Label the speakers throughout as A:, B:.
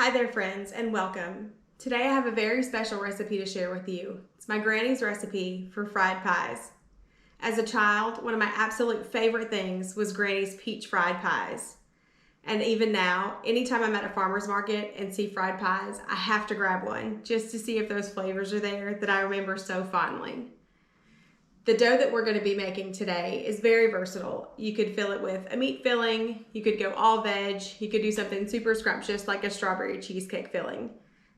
A: Hi there friends and welcome. Today I have a very special recipe to share with you. It's my granny's recipe for fried pies. As a child, one of my absolute favorite things was Granny's peach fried pies. And even now, anytime I'm at a farmer's market and see fried pies, I have to grab one just to see if those flavors are there that I remember so fondly. The dough that we're going to be making today is very versatile. You could fill it with a meat filling, you could go all veg, you could do something super scrumptious like a strawberry cheesecake filling.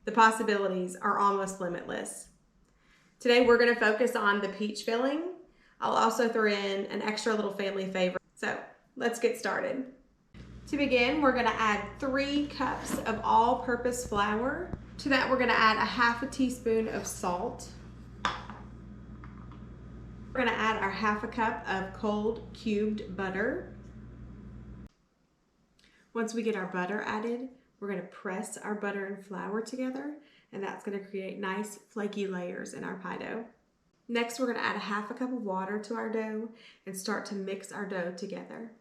A: The possibilities are almost limitless. Today we're going to focus on the peach filling. I'll also throw in an extra little family favorite. So let's get started. To begin, we're going to add 3 cups of all-purpose flour. To that we're going to add a half a teaspoon of salt. We're going to add our half a cup of cold cubed butter. Once we get our butter added, we're going to press our butter and flour together, and that's going to create nice flaky layers in our pie dough. Next, we're going to add a half a cup of water to our dough and start to mix our dough together.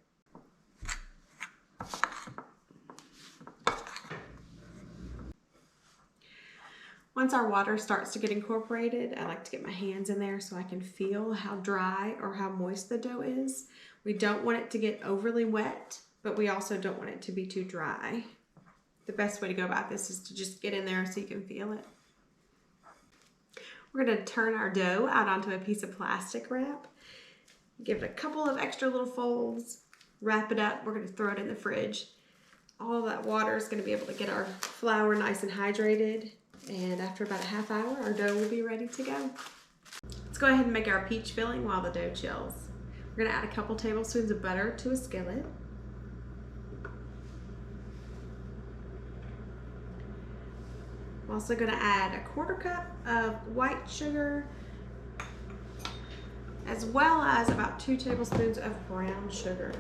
A: Once our water starts to get incorporated, I like to get my hands in there so I can feel how dry or how moist the dough is. We don't want it to get overly wet, but we also don't want it to be too dry. The best way to go about this is to just get in there so you can feel it. We're going to turn our dough out onto a piece of plastic wrap. Give it a couple of extra little folds, wrap it up. We're going to throw it in the fridge. All that water is going to be able to get our flour nice and hydrated. And after about a half hour, our dough will be ready to go. Let's go ahead and make our peach filling while the dough chills. We're going to add a couple tablespoons of butter to a skillet. I'm also going to add a 1/4 cup of white sugar, as well as about 2 tablespoons of brown sugar.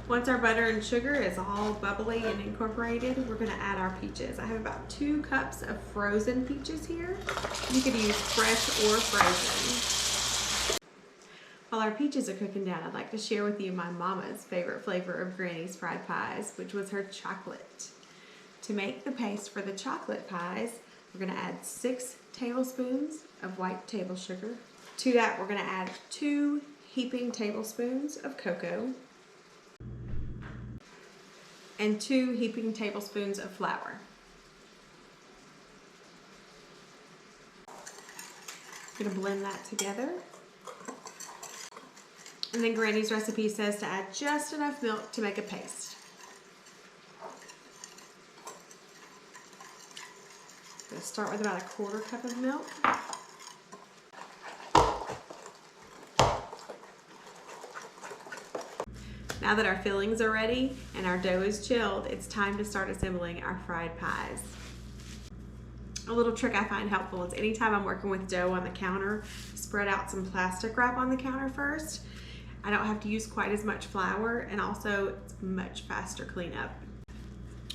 A: Once our butter and sugar is all bubbly and incorporated, we're going to add our peaches. I have about 2 cups of frozen peaches here. You could use fresh or frozen. While our peaches are cooking down, I'd like to share with you my mama's favorite flavor of Granny's fried pies, which was her chocolate. To make the paste for the chocolate pies, we're going to add 6 tablespoons of white table sugar. To that, we're going to add 2 heaping tablespoons of cocoa and 2 heaping tablespoons of flour. I'm going to blend that together. And then Granny's recipe says to add just enough milk to make a paste. I'm going to start with about a 1/4 cup of milk. Now that our fillings are ready and our dough is chilled, it's time to start assembling our fried pies. A little trick I find helpful is anytime I'm working with dough on the counter, spread out some plastic wrap on the counter first. I don't have to use quite as much flour, and also it's much faster cleanup.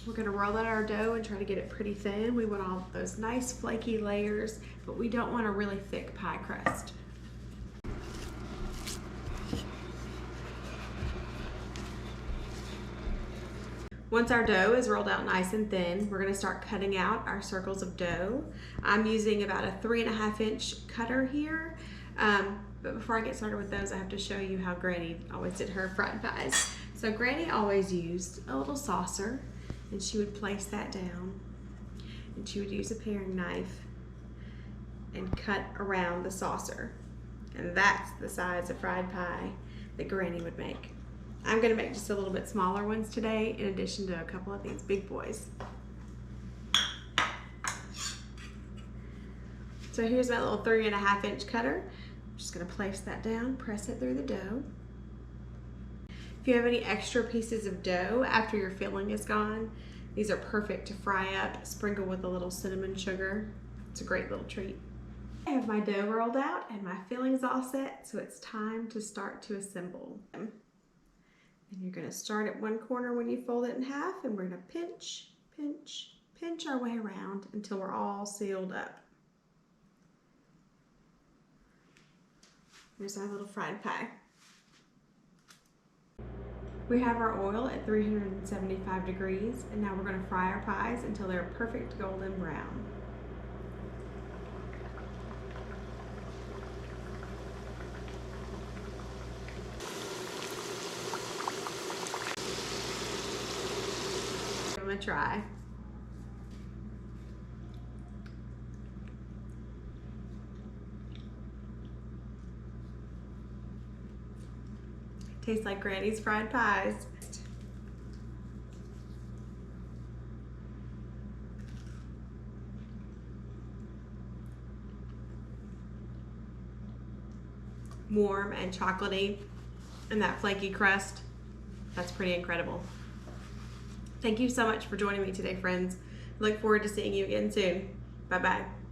A: We're going to roll out our dough and try to get it pretty thin. We want all those nice flaky layers, but we don't want a really thick pie crust. Once our dough is rolled out nice and thin, we're going to start cutting out our circles of dough. I'm using about a 3.5 inch cutter here. But before I get started with those, I have to show you how Granny always did her fried pies. So Granny always used a little saucer, and she would place that down, and she would use a paring knife and cut around the saucer. And that's the size of fried pie that Granny would make. I'm going to make just a little bit smaller ones today, in addition to a couple of these big boys. So here's my little 3.5 inch cutter. I'm just going to place that down, press it through the dough. If you have any extra pieces of dough after your filling is gone, these are perfect to fry up, sprinkle with a little cinnamon sugar. It's a great little treat. I have my dough rolled out and my fillings all set, so it's time to start to assemble them. And you're going to start at one corner when you fold it in half, and we're going to pinch, pinch, pinch our way around until we're all sealed up. Here's our little fried pie. We have our oil at 375 degrees, and now we're going to fry our pies until they're perfect golden brown. Give them a try. Tastes like Granny's fried pies. Warm and chocolatey, and that flaky crust. That's pretty incredible. Thank you so much for joining me today, friends. I look forward to seeing you again soon. Bye-bye.